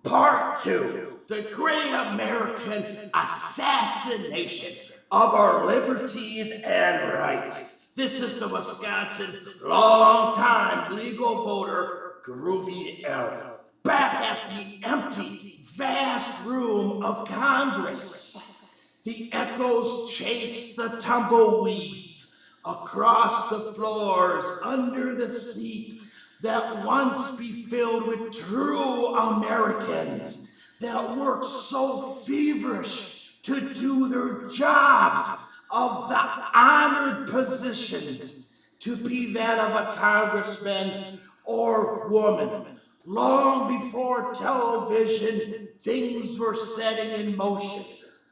Part 2, the Great American Assassination of Our Liberties and Rights. This is the Wisconsin long-time legal voter, groovyev, back at the empty, vast room of Congress. The echoes chase the tumbleweeds across the floors under the seat that once be filled with true Americans that work so feverish to do their jobs of the honored positions to be that of a congressman or woman. Long before television, things were setting in motion.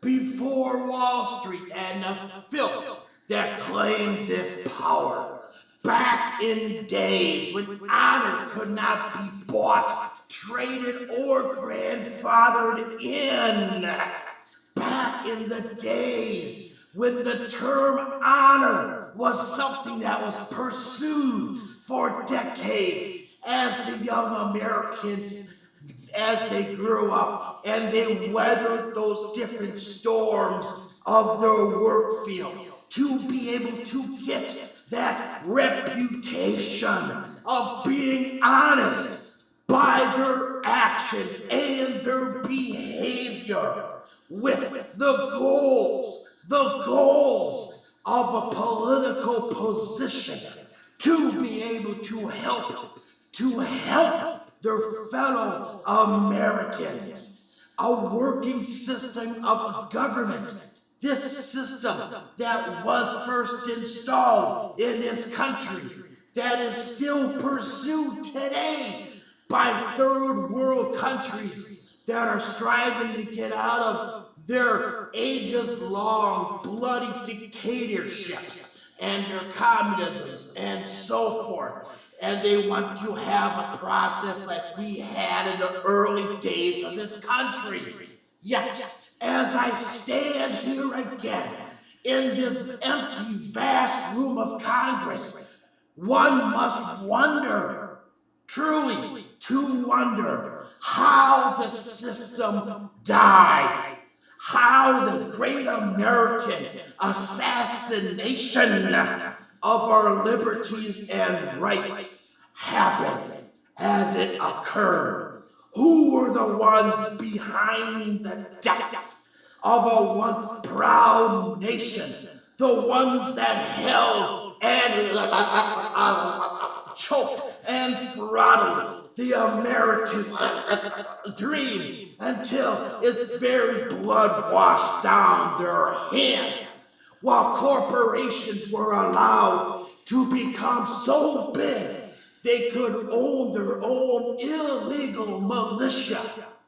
Before Wall Street and the filth that claims its power. Back in days when honor could not be bought, traded, or grandfathered in. Back in the days when the term honor was something that was pursued for decades as the young Americans as they grew up and they weathered those different storms of their work field to be able to get that reputation of being honest by their actions and their behavior with the goals of a political position to be able to help their fellow Americans. A working system of government. This system that was first installed in this country, that is still pursued today by third world countries that are striving to get out of their ages-long bloody dictatorships and their communisms and so forth. And they want to have a process like we had in the early days of this country. Yet, as I stand here again in this empty, vast room of Congress, one must wonder, truly to wonder, how the system died, how the great American assassination of our liberties and rights happened as it occurred. Who were the ones behind the death of a once proud nation? The ones that held and choked and throttled the American dream until its very blood washed down their hands, while corporations were allowed to become so big they could own their own illegal militia,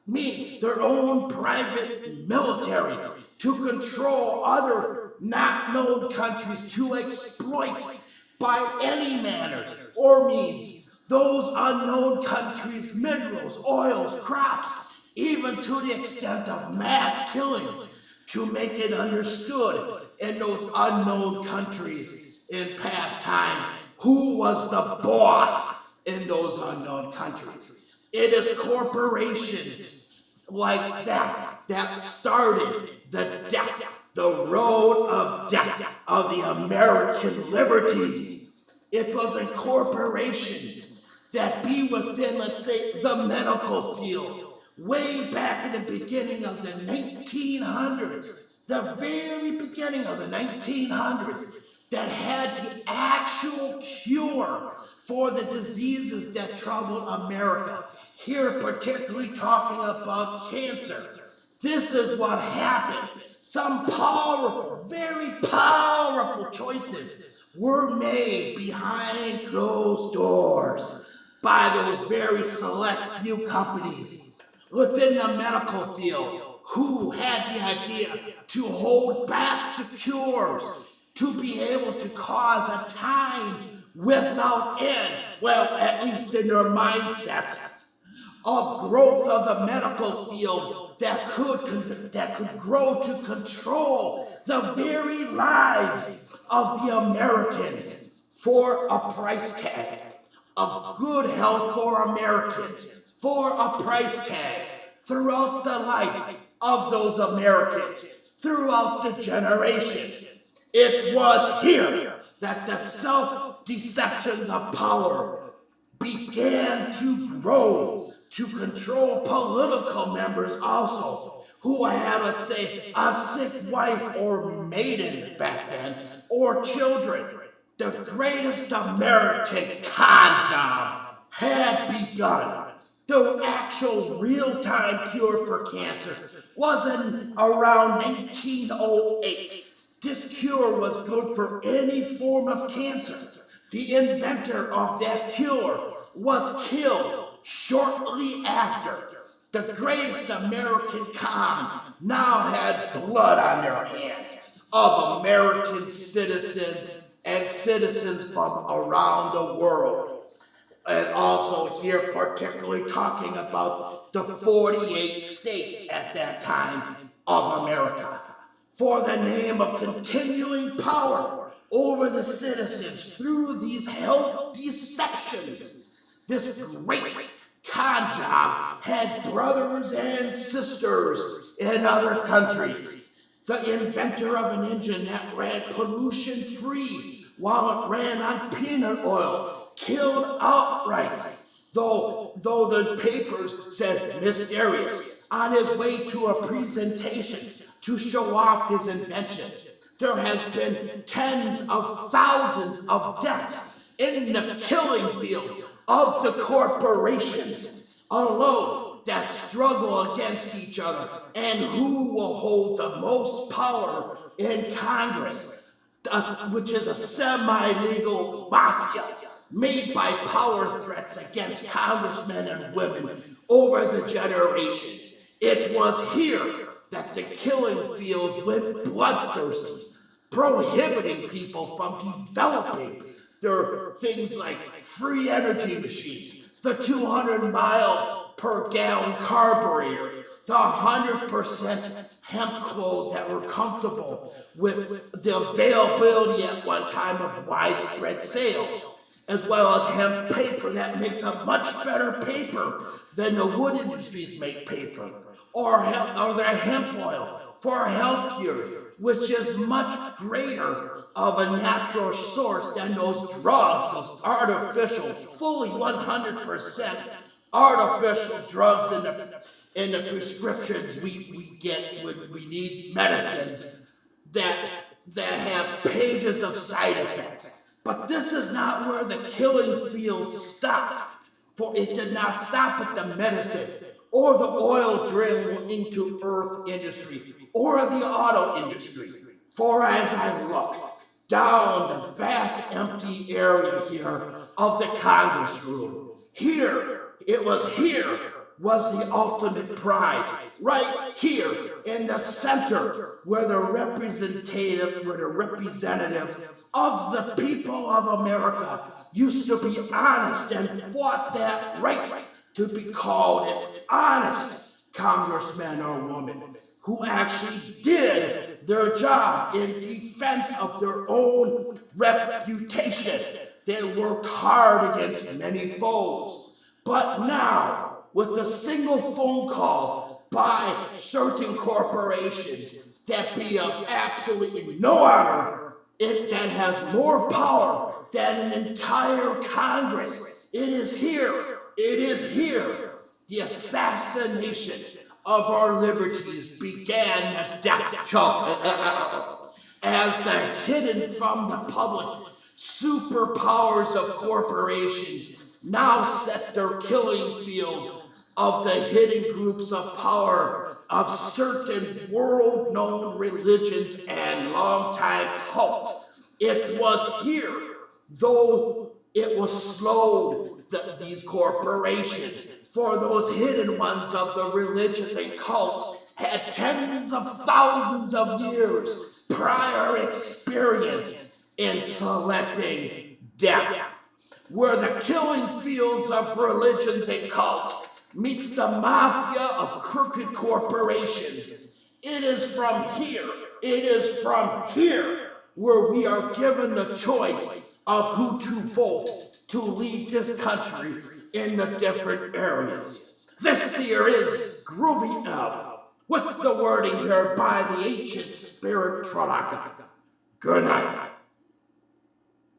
meaning their own private military, to control other not known countries, to exploit by any manners or means those unknown countries' minerals, oils, crops, even to the extent of mass killings, to make it understood in those unknown countries in past times who was the boss in those unknown countries. It is corporations like that started the death, the road of death of the American liberties. It was in corporations that be within, let's say, the medical field, way back in the beginning of the 1900s, the very beginning of the 1900s, that had the actual cure for the diseases that troubled America. Here, particularly talking about cancer. This is what happened. Some powerful, very powerful choices were made behind closed doors by those very select few companies within the medical field who had the idea to hold back the cures, to be able to cause a time without end, well, at least in their mindsets, of growth of the medical field that could grow to control the very lives of the Americans for a price tag, of good health for Americans, for a price tag, throughout the life of those Americans, throughout the generations. It was here that the self-deceptions of power began to grow to control political members also, who had, let's say, a sick wife or maiden back then, or children. The greatest American con job had begun. The actual real-time cure for cancer was in around 1908. This cure was good for any form of cancer. The inventor of that cure was killed shortly after. The greatest American con now had blood on their hands of American citizens and citizens from around the world. And also here particularly talking about the 48 states at that time of America. For the name of continuing power over the citizens through these health deceptions, this great con job had brothers and sisters in other countries. The inventor of an engine that ran pollution-free while it ran on peanut oil, killed outright, though the papers said mysterious, on his way to a presentation to show off his invention. There has been tens of thousands of deaths in the killing field of the corporations alone that struggle against each other, and who will hold the most power in Congress, which is a semi-legal mafia made by power threats against congressmen and women over the generations. It was here that the killing fields went bloodthirsty, prohibiting people from developing their things like free energy machines, the 200-mile-per-gallon carburetor, the 100% hemp clothes that were comfortable with the availability at one time of widespread sales, as well as hemp paper that makes a much better paper than the wood industries make paper, or their hemp oil for health cures, which is much greater of a natural source than those drugs, those artificial, fully 100% artificial drugs in the prescriptions we get when we need medicines that have pages of side effects. But this is not where the killing field stopped, for it did not stop at the medicine or the oil drilling into earth industry or the auto industry. For as I look down the vast empty area here of the Congress room, it was the ultimate prize, right here in the center where the representatives of the people of America used to be honest and fought that right to be called an honest congressman or woman who actually did their job in defense of their own reputation. They worked hard against many foes. But now, with the single phone call by certain corporations that be of absolutely no honor, that has more power than an entire Congress, it is here, the assassination of our liberties began the death choke. As the hidden from the public superpowers of corporations now set their killing fields of the hidden groups of power of certain world-known religions and long-time cults. It was here, though it was slowed, these corporations, for those hidden ones of the religions and cults had tens of thousands of years prior experience in selecting death. Where the killing fields of religions and cults meets the mafia of crooked corporations. It is from here where we are given the choice of who to vote to lead this country in the different areas. This here is groovyev, with the wording here by the ancient spirit Tralaka. Good night.